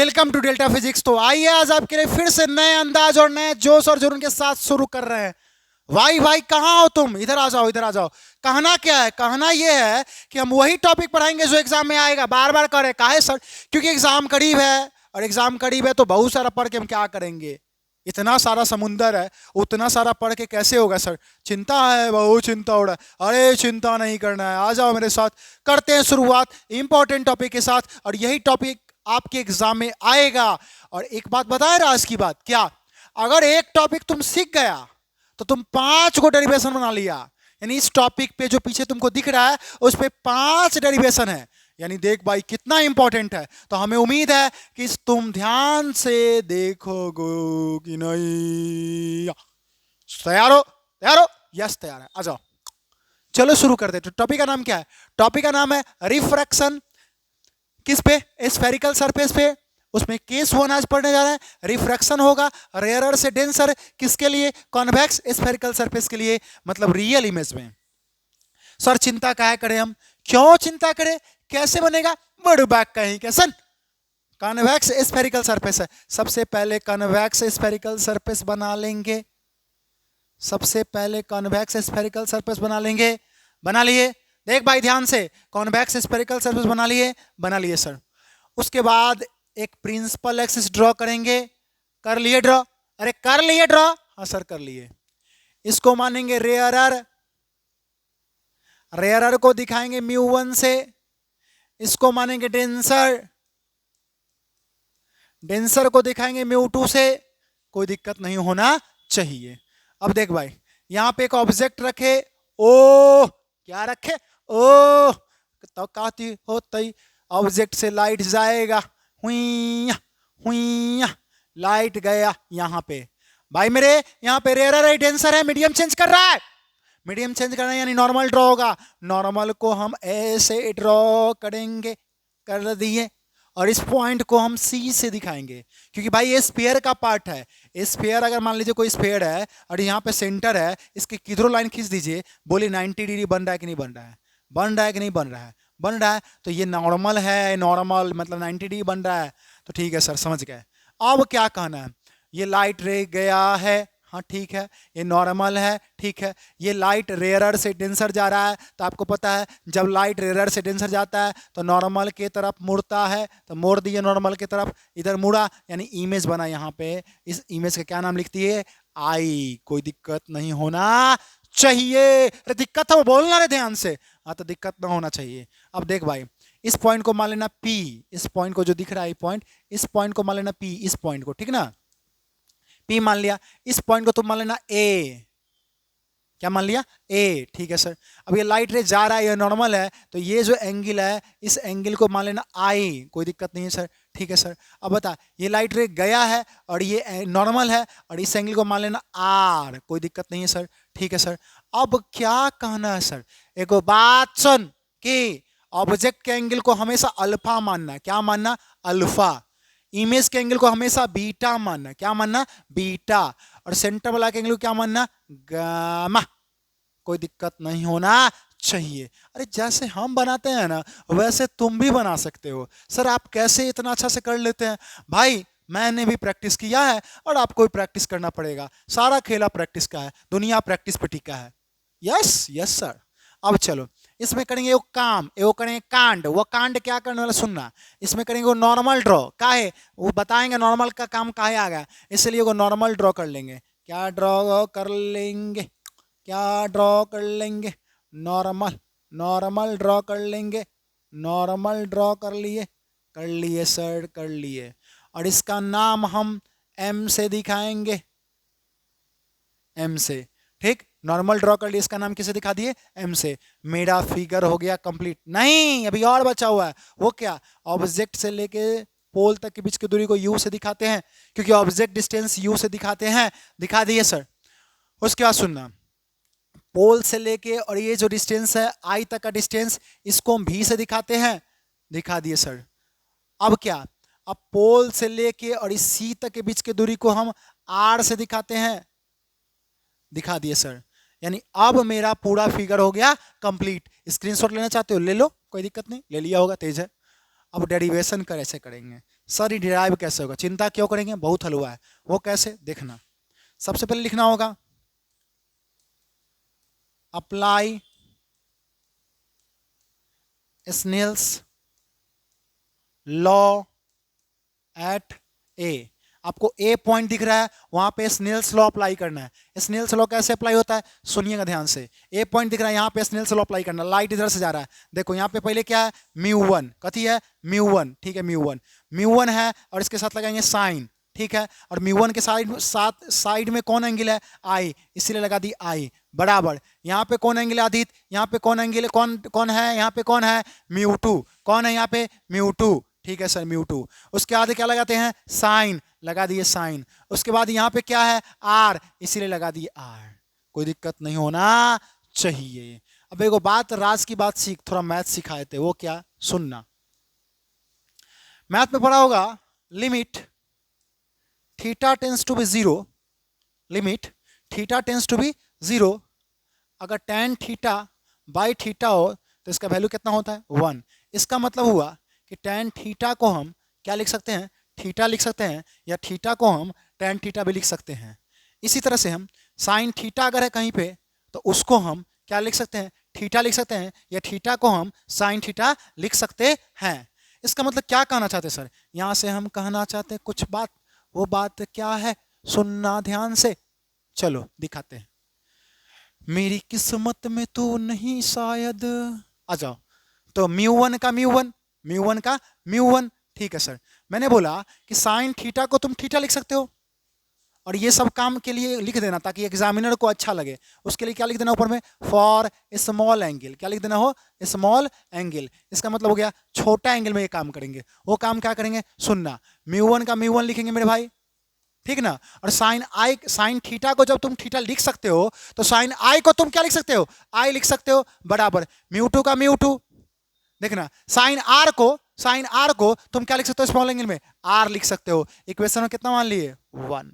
Welcome to delta physics. तो आइए आज आपके लिए फिर से नए अंदाज और नए जोश और जुनून के साथ शुरू कर रहे हैं। भाई भाई कहाँ हो तुम? इधर आ जाओ, इधर आ जाओ। कहना क्या है? कहना यह है कि हम वही टॉपिक पढ़ाएंगे जो एग्जाम में आएगा। बार बार करें काहे सर? क्योंकि एग्जाम करीब है, और एग्जाम करीब है तो बहुत सारा पढ़ के हम क्या करेंगे? इतना सारा समुंदर है, उतना सारा पढ़ के कैसे होगा सर? चिंता है, बहुत चिंता हो रहा है। अरे चिंता नहीं करना है, आ जाओ मेरे साथ। करते हैं शुरुआत इंपॉर्टेंट टॉपिक के साथ, और यही टॉपिक आपके एग्जाम में आएगा। और एक बात बताए राज की बात, क्या अगर एक टॉपिक तुम सीख गया तो तुम 5 को डेरिवेशन बना लिया। यानी इस टॉपिक पे जो पीछे तुमको दिख रहा है उस पे 5 डेरिवेशन है। यानी देख भाई कितना इंपॉर्टेंट है। तो हमें उम्मीद है कि तुम ध्यान से देखोगे कि नहीं। तैयार हो? तैयार हो? यस तैयार है, आ जाओ। चलो शुरू करते हैं। तो टॉपिक का नाम क्या है? टॉपिक का नाम है रिफ्रैक्शन। किस पे? स्फेरिकल सरफेस पे। उसमें केस 1 आज पढ़ने जा रहे हैं। रिफ्रैक्शन होगा रेयरर से डेंसर। किसके लिए? कॉन्वेक्स स्फेरिकल सरफेस के लिए, मतलब रियल इमेज में। सर चिंता काहे करें हम? क्यों चिंता करें? कैसे बनेगा? बड़ू बैक कहीं कैसन। कॉन्वेक्स स्फेरिकल सरफेस है। सबसे पहले कॉन्वेक्स स्फेरिकल सरफेस बना लेंगे। सबसे पहले कॉन्वेक्स स्फेरिकल सरफेस बना लेंगे। बना लिए? देख भाई ध्यान से, कॉन्वेक्स स्फेरिकल सरफेस बना लिए? बना लिए सर। उसके बाद एक प्रिंसिपल एक्सिस ड्रॉ करेंगे। कर लिए ड्रॉ? अरे कर लिए ड्रॉ? हाँ सर कर लिए। इसको मानेंगे रेयरर। रेयरर को दिखाएंगे μ1 से। इसको मानेंगे डेंसर। डेंसर को दिखाएंगे μ2 से। कोई दिक्कत नहीं होना चाहिए। अब देख भाई, यहां पे एक ऑब्जेक्ट रखे। ओ क्या रखे? ओ तो कहती होती ऑब्जेक्ट से लाइट जाएगा। हुइया हुइया, लाइट गया यहां पे। भाई मेरे यहां पे रेयरर है, डेंसर है, मीडियम चेंज कर रहा है। मीडियम चेंज करना है यानी नॉर्मल ड्रॉ होगा। नॉर्मल को हम ऐसे ड्रॉ करेंगे। कर दिए। और इस पॉइंट को हम सी से दिखाएंगे, क्योंकि भाई ये स्फीयर का पार्ट है। स्फीयर अगर मान लीजिए कोई स्फीयर है और यहाँ पे सेंटर है, इसके किधरों लाइन खींच दीजिए। बोले 90 डिग्री बन रहा है कि नहीं बन रहा है? बन रहा है कि नहीं बन रहा है? बन रहा है। तो ये नॉर्मल है, नॉर्मल मतलब 90 डिग्री बन रहा है। तो ठीक है सर, समझ गए। अब क्या कहना है? ये लाइट रे गया है, हाँ ठीक है। ये नॉर्मल है, ठीक है। ये लाइट रेयरर से डेंसर जा रहा है, तो आपको पता है जब लाइट रेयरर से डेंसर जाता है तो नॉर्मल के तरफ मुड़ता है। तो मोड़ दिए नॉर्मल की तरफ, इधर मुड़ा, यानी इमेज बना यहाँ पे। इस इमेज का क्या नाम लिखती है? आई। कोई दिक्कत नहीं होना चाहिए। अरे दिक्कत है वो बोलना रे ध्यान से। हाँ तो दिक्कत ना होना चाहिए। अब देख भाई, इस पॉइंट को मान लेना P। इस पॉइंट को जो दिख रहा है पॉइंट, इस पॉइंट को मान लेना P। इस पॉइंट को, ठीक ना? P मान लिया। इस पॉइंट को तुम मान लेना A। क्या मान लिया? A, ठीक है सर। अब ये लाइट रे जा रहा है, ये नॉर्मल है, तो ये जो एंगल है इस एंगल को मान लेना I। कोई दिक्कत नहीं है सर, ठीक है सर। अब बता, ये लाइट रे गया है और ये नॉर्मल है, और इस एंगल को मान लेना R। कोई दिक्कत नहीं है सर, ठीक है सर। अब क्या कहना है सर? एक बात सुन कि ऑब्जेक्ट के एंगल को हमेशा अल्फा मानना। क्या मानना? अल्फा। इमेज के एंगल को हमेशा बीटा मानना। क्या मानना? बीटा। और सेंटर वाला के एंगल को क्या मानना? गामा। कोई दिक्कत नहीं होना चाहिए। अरे जैसे हम बनाते हैं ना वैसे तुम भी बना सकते हो। सर आप कैसे इतना अच्छा से कर लेते हैं? भाई मैंने भी प्रैक्टिस किया है और आपको भी प्रैक्टिस करना पड़ेगा। सारा खेला प्रैक्टिस का है, दुनिया प्रैक्टिस पे टिका है। Yes yes sir. अब चलो इसमें करेंगे वो काम, वो करेंगे कांड। वो कांड क्या करने वाला सुनना। इसमें करेंगे वो नॉर्मल ड्रॉ। काहे? वो बताएंगे नॉर्मल का काम काहे आ गया, इसलिए वो नॉर्मल ड्रॉ कर लेंगे। क्या ड्रॉ कर लेंगे? क्या ड्रॉ कर लेंगे? नॉर्मल। नॉर्मल ड्रॉ कर लेंगे। नॉर्मल ड्रॉ कर लिए? कर लिए सर, कर लिए। और इसका नाम हम M से दिखाएंगे। M से, ठीक। नॉर्मल ड्रॉ कर लिए, इसका नाम किसे दिखा दिए? M से। मेरा फिगर हो गया कंप्लीट। नहीं, अभी और बचा हुआ है। वो क्या? ऑब्जेक्ट से लेके पोल तक के बीच की दूरी को U से दिखाते हैं, क्योंकि ऑब्जेक्ट डिस्टेंस U से दिखाते हैं। दिखा दिए सर। उसके बाद सुनना, पोल से लेके और ये जो डिस्टेंस है I तक का डिस्टेंस, इसको हम V से दिखाते हैं। दिखा दिए सर। अब क्या? अब पोल से लेके और इस C तक के बीच की दूरी को हम R से दिखाते हैं। दिखा दिए सर। यानी अब मेरा पूरा फिगर हो गया कंप्लीट। स्क्रीनशॉट लेना चाहते हो ले लो, कोई दिक्कत नहीं, ले लिया होगा, तेज है। अब डेरिवेशन कैसे करेंगे? सर ये डिराइव कैसे होगा, चिंता क्यों करेंगे, बहुत हलवा है। वो कैसे देखना, सबसे पहले लिखना होगा अप्लाई स्नेल्स लॉ एट ए। आपको ए पॉइंट दिख रहा है, वहां पे स्नेल्स लॉ अप्लाई करना है। स्नेल्स लॉ कैसे अप्लाई होता है, सुनिएगा ध्यान से। ए पॉइंट दिख रहा है, यहाँ पे स्नेल्स लॉ अप्लाई करना। लाइट इधर से जा रहा है, देखो यहाँ पे पहले क्या है, μ1 कथी है, μ1, ठीक है μ1 है, और इसके साथ लगाएंगे साइन, ठीक है। और μ1 के साइड में कौन एंगल है, आई, इसीलिए लगा दी आई बराबर। यहाँ पे कौन एंगल है आदित, यहाँ पे कौन एंगल है, कौन है, यहाँ पे कौन है, μ2, कौन है यहाँ पे, μ2, ठीक है सर μ2। उसके बाद क्या लगाते हैं, साइन, लगा दिए साइन। उसके बाद यहाँ पे क्या है, आर, इसीलिए लगा दिए आर। कोई दिक्कत नहीं होना चाहिए। अब एगो बात, राज की बात सीख, थोड़ा मैथ सिखाए थे, वो क्या, सुनना। मैथ में पढ़ा होगा limit theta tends to be zero, limit theta tends to be zero, अगर tan थीटा बाई थीटा हो तो इसका वैल्यू कितना होता है, 1। इसका मतलब हुआ कि tan थीटा को हम क्या लिख सकते हैं, थीटा लिख सकते हैं, या थीटा को हम tan थीटा भी लिख सकते हैं। इसी तरह से हम साइन थीटा अगर है कहीं पे तो उसको हम क्या लिख सकते हैं, थीटा लिख सकते हैं, या थीटा को हम साइन थीटा लिख सकते हैं। इसका मतलब क्या कहना चाहते हैं सर, यहाँ से हम कहना चाहते हैं कुछ बात, वो बात क्या है, सुनना ध्यान से। चलो दिखाते हैं। मेरी किस्मत में तो नहीं शायद, आ जाओ। तो μ1 का μ1 का μ1, ठीक है सर। मैंने बोला कि साइन थीटा को तुम थीटा लिख सकते हो, और ये सब काम के लिए लिख देना ताकि एग्जामिनर को अच्छा लगे। उसके लिए क्या लिख देना ऊपर में, फॉर स्मॉल एंगल, क्या लिख देना हो, स्मॉल एंगल। इसका मतलब हो गया छोटा एंगल में ये काम करेंगे। वो काम क्या करेंगे, सुनना, μ1 का μ1 लिखेंगे मेरे भाई, ठीक ना। और साइन थीटा को जब तुम थीटा लिख सकते हो तो साइन आई को तुम क्या लिख सकते हो, आई लिख सकते हो बराबर μ2 का μ2। देखना, साइन आर को तुम क्या लिख सकते हो, स्मॉल एंगल में आर लिख सकते हो। इक्वेशन में कितना मान लिए, 1।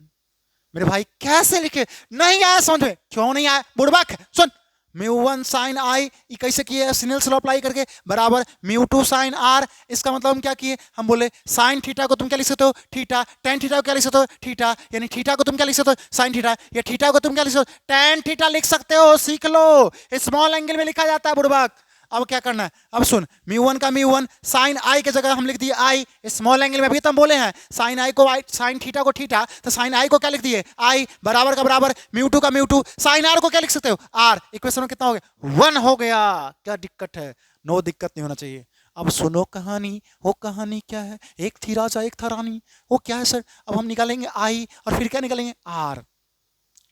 मेरे भाई कैसे लिखे, नहीं आया समझ में, क्यों नहीं आया, बुड़बक। सुन, μ1 साइन आई कैसे किए, स्नेल्स लॉ अप्लाई करके, बराबर μ2 साइन आर। इसका मतलब हम क्या किए, हम बोले साइन थीटा को तुम क्या लिख सकते हो, थीटा, tan थीटा को क्या लिख सकते हो, थीटा, यानी थीटा को तुम क्या लिख सकते हो, साइन थीटा, या थीटा को तुम क्या लिख सकते हो, tan थीटा लिख सकते हो। सीख लो, स्मॉल एंगल में लिखा जाता है बुड़बक। अब क्या करना है, अब सुन, μ1 का μ1, साइन आई के जगह हम लिख दिए आई, स्मॉल एंगल में। अभी तो हम बोले हैं साइन आई को साइन थीटा को थीटा, तो साइन आई को क्या लिख दिए, आई, बराबर का बराबर μ2 का μ2, साइन आर को क्या लिख सकते हो, आर। इक्वेशन में कितना हो गया, 1 हो गया। क्या दिक्कत है, नो दिक्कत नहीं होना चाहिए। अब सुनो कहानी, वो कहानी क्या है, एक थी राजा एक था रानी। वो क्या है सर, अब हम निकालेंगे आई और फिर क्या निकालेंगे, आर।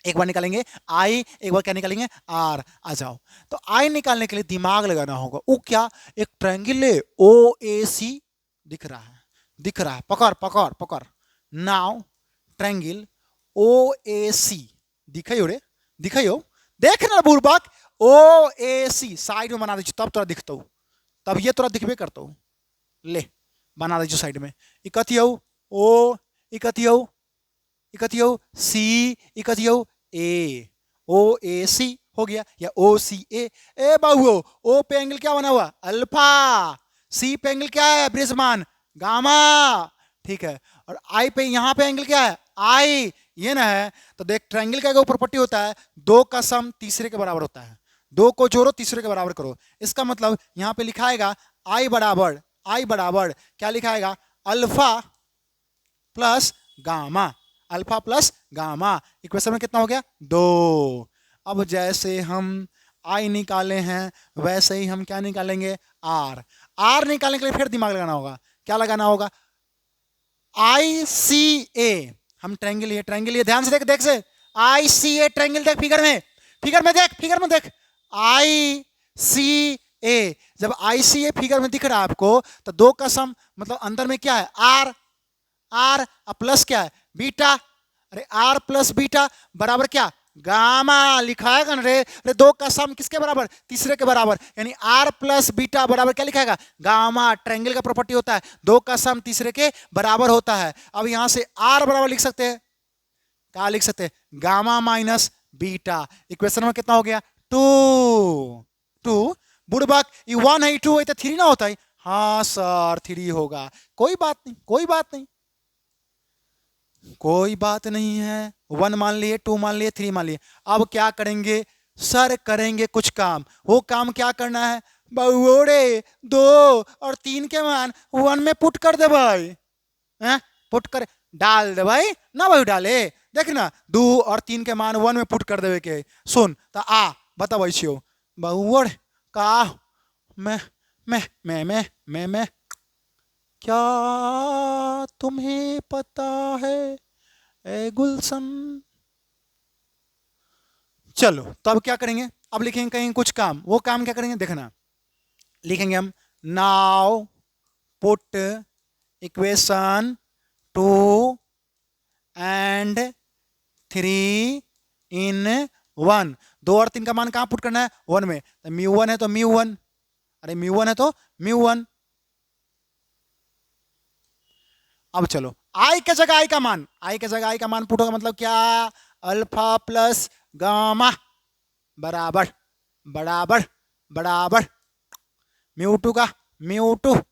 एक बार निकालेंगे आई, एक बार क्या निकालेंगे, आर। आ जाओ, तो आई निकालने के लिए दिमाग लगाना होगा। वो क्या, एक ट्रायंगल है ओ ए सी, दिख रहा है, पकड़। नाउ ट्रायंगल ओ ए सी दिखाइयो रे, दिखाइयो, देखना बुड़बक, ओ ए सी साइड में बना दीजिए, तब तोरा दिखता हूँ, तब ये तोरा दिखबे करता हूँ। ले बना दीजिए साइड में, इकथियो ओ, इकथियो सी, इकथियो ए, ओ ए सी हो गया, या ओ सी ए बाबू। ओ पे एंगल क्या बना हुआ, अल्फा, सी पे एंगल क्या है, ब्रिजमान, गामा, ठीक है। और आई पे, यहाँ पे एंगल क्या है, आई, ये ना है। तो देख, ट्रायंगल का प्रॉपर्टी होता है, दो का सम तीसरे के बराबर होता है, दो को जोड़ो तीसरे के बराबर करो। इसका मतलब यहाँ पे लिखाएगा आई बराबर क्या लिखाएगा, alpha plus gamma, alpha plus gamma. Equation में कितना हो गया, 2। अब जैसे हम आई निकाले हैं वैसे ही हम क्या निकालेंगे, आर निकालने के लिए फिर दिमाग लगाना होगा। क्या लगाना होगा, आई सी ए, हम ट्रायंगल ये ध्यान से देख से, आई सी ए ट्रायंगल देख, फिगर में देख आई सी ए। जब आई सी ए फिगर में दिख रहा है आपको, तो दो का सम मतलब अंदर में क्या है, आर प्लस क्या है, बीटा। अरे आर प्लस बीटा बराबर क्या, गामा। लिखाएगा ना रे, अरे दो का सम किसके बराबर, तीसरे के बराबर, यानी आर प्लस बीटा बराबर क्या लिखाएगा, गामा। ट्रायंगल का प्रॉपर्टी होता है, दो का सम तीसरे के बराबर होता है। अब यहां से आर बराबर लिख सकते हैं, क्या लिख सकते हैं, गामा माइनस बीटा। इक्वेशन में कितना हो गया, 2। बुड़बक, ये 1 है, 2 है तो 3 ना होता है, हाँ सर 3 होगा। कोई बात नहीं, कोई बात नहीं, कोई बात नहीं है। 1 मान लिए, 2 मान लिए, 3 मान लिए। अब क्या करेंगे सर, करेंगे कुछ काम। वो काम क्या करना है, बउओड़े 2 और 3 के मान 1 में पुट कर दे भाई। हैं, पुट कर डाल दे भाई ना भाई, डाले देख ना 2 और 3 के मान 1 में पुट कर देवे के। सुन तो आ बता भाई छियो बउड़ का मैं क्या तुम्हें पता है ए गुलशन। चलो तो अब क्या करेंगे, अब लिखेंगे कहीं कुछ काम। वो काम क्या करेंगे देखना, लिखेंगे हम नाउ पुट इक्वेशन 2 एंड 3 इन 1। 2 और 3 का मान कहां पुट करना है, 1 में। तो μ1 है तो μ1, अरे μ1 है तो μ1। अब चलो आई के जगह आई का मान, आई के जगह आई का मान पुट होगा, मतलब क्या, अल्फा प्लस गामा बराबर बराबर बराबर μ2 का μ2।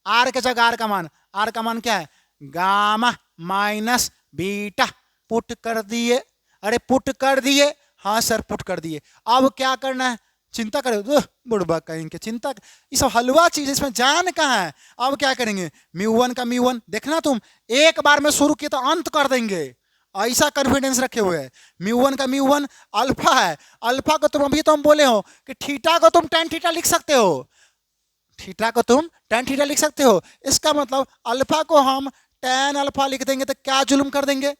आर के जगह आर का मान, आर का मान क्या है, गामा माइनस बीटा। पुट कर दिए, अरे पुट कर दिए, हाँ सर पुट कर दिए। अब क्या करना है, चिंता करो बुढ़बा कहेंगे चिंता, ये सब हलवा चीज, इसमें जान कहाँ है। अब क्या करेंगे, μ1 का μ1 देखना, तुम एक बार में शुरू किए तो अंत कर देंगे, ऐसा कॉन्फिडेंस रखे हुए है। μ1 का μ1 अल्फा है, अल्फा को तुम अभी तो हम बोले हो कि थीटा को तुम tan थीटा लिख सकते हो, थीटा को तुम tan थीटा लिख सकते हो। इसका मतलब अल्फा को हम tan अल्फा लिख देंगे तो क्या जुल्म कर देंगे।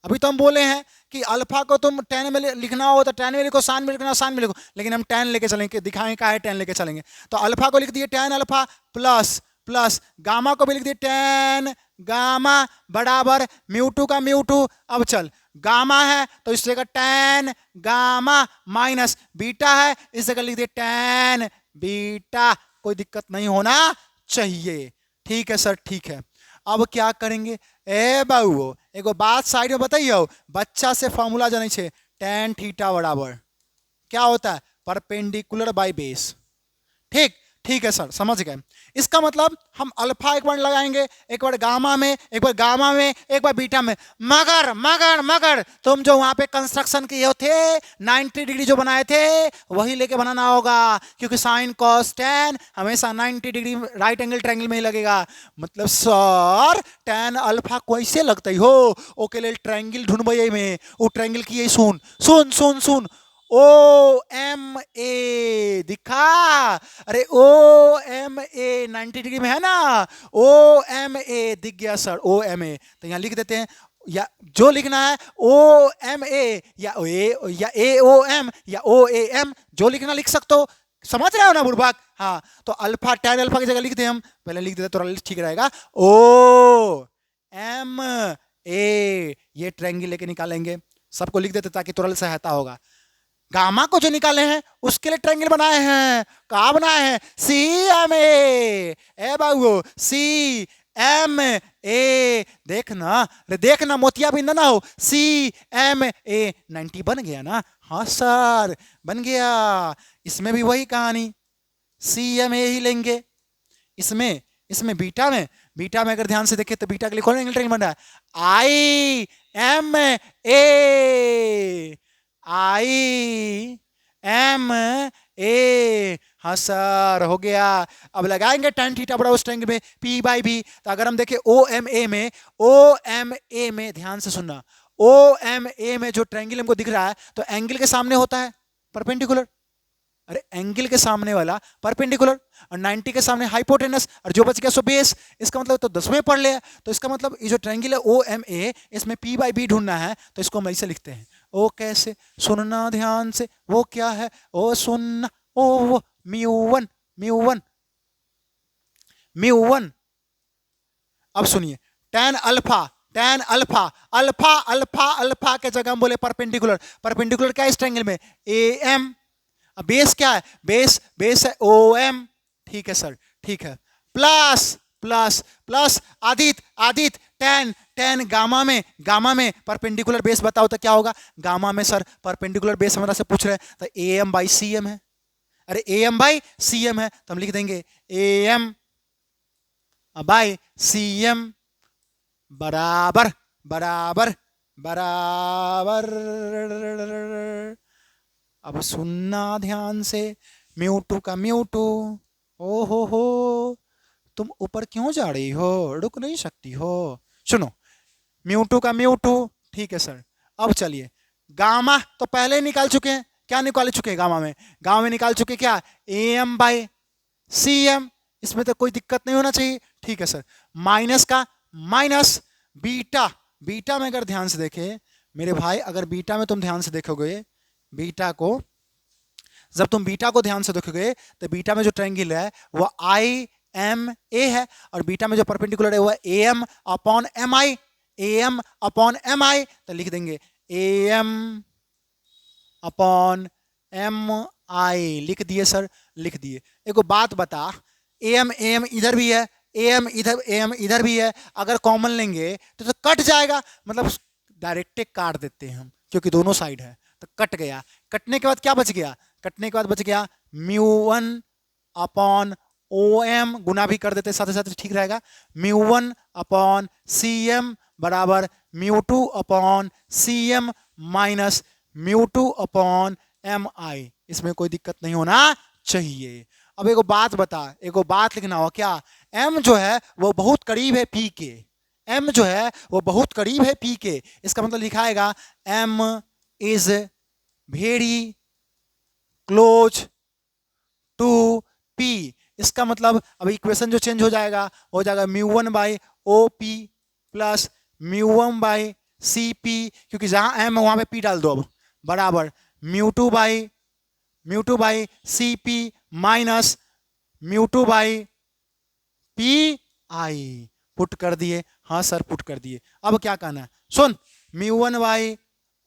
अभी तो हम बोले हैं कि अल्फा को तुम tan में लिखना हो तो tan में लिखो, साइन में लिखना हो साइन में लिखो, लेकिन हम tan लेके चलेंगे, दिखाएंगे क्या है tan लेके चलेंगे। तो अल्फा को लिख दिए tan alpha plus plus gamma को भी लिख दिए tan गामा बराबर μ2 का μ2। अब चल गामा है तो इस जगह tan गामा माइनस बीटा है, इस जगह लिख दिए tan बीटा। कोई दिक्कत नहीं होना चाहिए, ठीक है सर ठीक है। अब क्या करेंगे, ए बाबू एगो बात साइड में बताइयो, बच्चा से फॉर्मूला जाने छे, tan थीटा बराबर क्या होता है, परपेंडिकुलर बाय बेस। ठीक ठीक है सर समझ गए। इसका मतलब हम अल्फा एक बार लगाएंगे, एक बार गामा में, एक बार गामा में, एक बार बीटा में। मगर मगर मगर तुम जो वहां पे कंस्ट्रक्शन किए थे 90 डिग्री जो बनाए थे वही लेके बनाना होगा, क्योंकि साइन कॉस tan हमेशा 90 डिग्री राइट एंगल ट्रायंगल में ही लगेगा। मतलब सर tan अल्फा कैसे लगता हो, ओके ले ट्रायंगल ढूंढबे में, वो ट्रायंगल की सुन सुन सुन सुन, OMA दिखा, अरे OMA 90 डिग्री में है ना, OMA दिख गया सर, OMA। तो यहां लिख देते हैं, या जो लिखना है OMA या AOM या OAM, जो लिखना लिख सकते हो, समझ रहे हो ना बुढ़बाक। हाँ तो अल्फा tan अल्फा की जगह लिख दे, हम पहले लिख देते तो ठीक रहेगा, OMA ये ट्रायंगल लेके निकालेंगे, सबको लिख देते ताकि तुरंत सहायता होगा। गामा को जो निकाले हैं उसके लिए ट्रायंगल बनाए हैं, कहा बनाए हैं, CMA। ए बाबू CMA देखना, अरे देखना मोतिया बिंदा ना हो, CMA 90 बन गया ना, हाँ सर बन गया। इसमें भी वही कहानी, CMA ही लेंगे। इसमें इसमें बीटा में अगर ध्यान से देखें तो बीटा के लिए कौन एंगल ट्रायंगल बन रहा है, IMA। हाँ सर हो गया। अब लगाएंगे tan थीटा बड़ा उस ट्रायंगल में P/B। तो अगर हम देखें OMA में ध्यान से सुनना, OMA में जो ट्रायंगल हमको दिख रहा है तो एंगल के सामने होता है परपेंडिकुलर, अरे एंगल के सामने वाला परपेंडिकुलर, और 90 के सामने हाइपोटेनस, और जो बच गया सो बेस। इसका मतलब तो 10वें पढ़ लिया। तो इसका मतलब ये जो ट्रायंगल है OMA, इसमें P/B ढूंढना है, तो इसको हम ऐसे लिखते हैं। ओ कैसे, सुनना ध्यान से, वो क्या है, ओ सुनना, ओ वो μ1 μ1 μ1। अब सुनिए tan alpha alpha alpha alpha के जगह हम बोले परपेंडिकुलर, परपेंडिकुलर क्या है इस ट्रायंगल में, AM। अब बेस क्या है, बेस है OM। ठीक है सर ठीक है, प्लस प्लस प्लस आदित tan गामा में परपेंडिकुलर बेस बताओ तो क्या होगा, गामा में सर परपेंडिकुलर बेस हमारा से पूछ रहे हैं तो AM/CM है। अरे A M by C M है तो हम लिख देंगे A M by C M बराबर बराबर बराबर। अब सुनना ध्यान से, म्यू टू का म्यू टू। ओ हो, तुम ऊपर क्यों जा रही हो, रुक नहीं सकती हो। सुनो, म्यू टू का म्यू टू, ठीक है सर। अब चलिए, गामा तो पहले ही निकाल चुके हैं, क्या निकाल चुके हैं गामा में? गामा में निकाल चुके क्या, A M by C M, इसमें तो कोई दिक्कत नहीं होना चाहिए, ठीक है सर। माइनस का माइनस बीटा, बीटा में अगर ध्यान से देखें मेरे भाई, अगर बीटा में तुम ध्यान से देखोगे, बीटा को जब तुम बीटा को ध्यान से देखोगे तो बीटा में जो ट्रायंगल है वो आई एम ए है, और बीटा में जो परपेंडिकुलर है वो A M upon M I, A M upon M I, तो लिख देंगे A M upon M I. लिख दिए सर, लिख दिए। एक बात बता, ए एम इधर भी है, ए एम इधर भी है, अगर कॉमन लेंगे तो कट जाएगा, मतलब डायरेक्ट काट देते हैं हम, क्योंकि दोनों साइड है तो कट गया। कटने के बाद क्या बच गया, कटने के बाद बच गया mu one upon O M, गुना भी कर देते साथ साथ ठीक रहेगा, mu one upon C M बराबर mu two upon C M minus mu two upon M I. इसमें कोई दिक्कत नहीं होना चाहिए। अब एगो बात बता, एगो बात लिखना हो क्या, एम जो है वो बहुत करीब है पी के, एम जो है वो बहुत करीब है पी के, इसका मतलब लिखाएगा M is very close to P. इसका मतलब अब इक्वेशन जो चेंज हो जाएगा mu one by O P plus mu one by C P, क्योंकि जहां एम है वहां पे पी डाल दो, अब बराबर mu two by C P minus mu two by P I. Put कर दिए, हाँ सर पुट कर दिए। अब क्या कहना है, सुन, म्यू वन बाई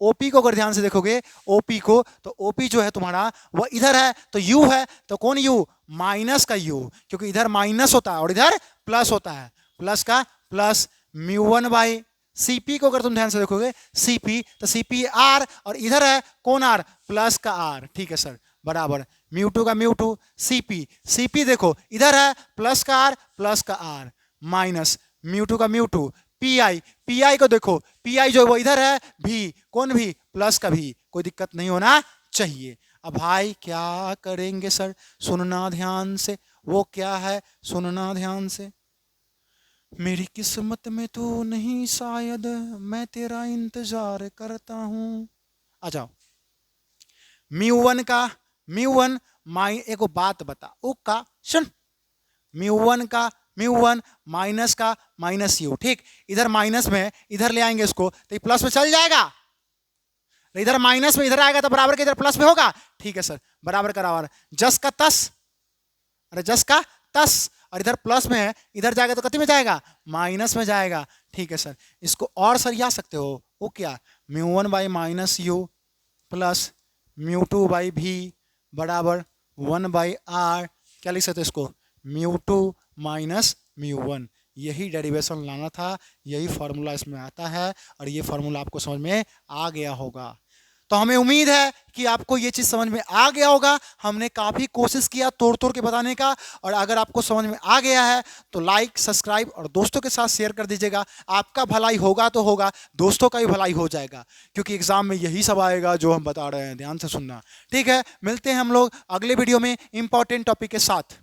ओपी को अगर ध्यान से देखोगे, ओपी को, तो ओपी जो है तुम्हारा वो इधर है, तो यू है, तो कौन यू, माइनस का यू, क्योंकि इधर माइनस होता है और इधर प्लस होता है, प्लस का plus mu one by CP को अगर तुम ध्यान से देखोगे, सीपी तो सीपी आर, और इधर है कौन आर, प्लस का आर, ठीक है सर, बराबर म्यू टू का म्यू टू सीपी, सीपी देखो इधर है प्लस का आर माइनस म्यू टू का mu to P I, P I को देखो, पी आई जो वो इधर है भी, कौन भी, प्लस का भी, कोई दिक्कत नहीं होना चाहिए। अब भाई क्या करेंगे सर, सुनना ध्यान से, वो क्या है सुनना ध्यान से। मेरी किस्मत में तो नहीं शायद, मैं तेरा इंतजार करता हूं। आ जाओ, म्यू वन माइ, एक बात बता ओका सुन, म्यू वन माइनस का माइनस यू, ठीक, इधर माइनस में इधर ले आएंगे इसको तो ये प्लस में चल जाएगा, इधर माइनस में इधर आएगा तो बराबर के इधर प्लस में होगा, ठीक है सर, बराबर करावा, जस का तस, अरे जस का तस, और इधर प्लस में है, इधर जाएगा तो कितने में जाएगा, माइनस में जाएगा, ठीक है सर। इसको और सरिया सकते हो, वो क्या, mu one by minus you plus mu two by भी बराबर वन बाई आर, क्या लिख सकते हो इसको, mu two minus mu one. यही डेरिवेशन लाना था, यही फार्मूला इसमें आता है, और ये फार्मूला आपको समझ में आ गया होगा। तो हमें उम्मीद है कि आपको ये चीज़ समझ में आ गया होगा। हमने काफ़ी कोशिश किया तोड़ के बताने का, और अगर आपको समझ में आ गया है तो लाइक, सब्सक्राइब और दोस्तों के साथ शेयर कर दीजिएगा। आपका भलाई होगा तो होगा, दोस्तों का भी भलाई हो जाएगा, क्योंकि एग्जाम में यही सब आएगा जो हम बता रहे हैं, ध्यान से सुनना, ठीक है। मिलते हैं हम लोग अगले वीडियो में इंपॉर्टेंट टॉपिक के साथ।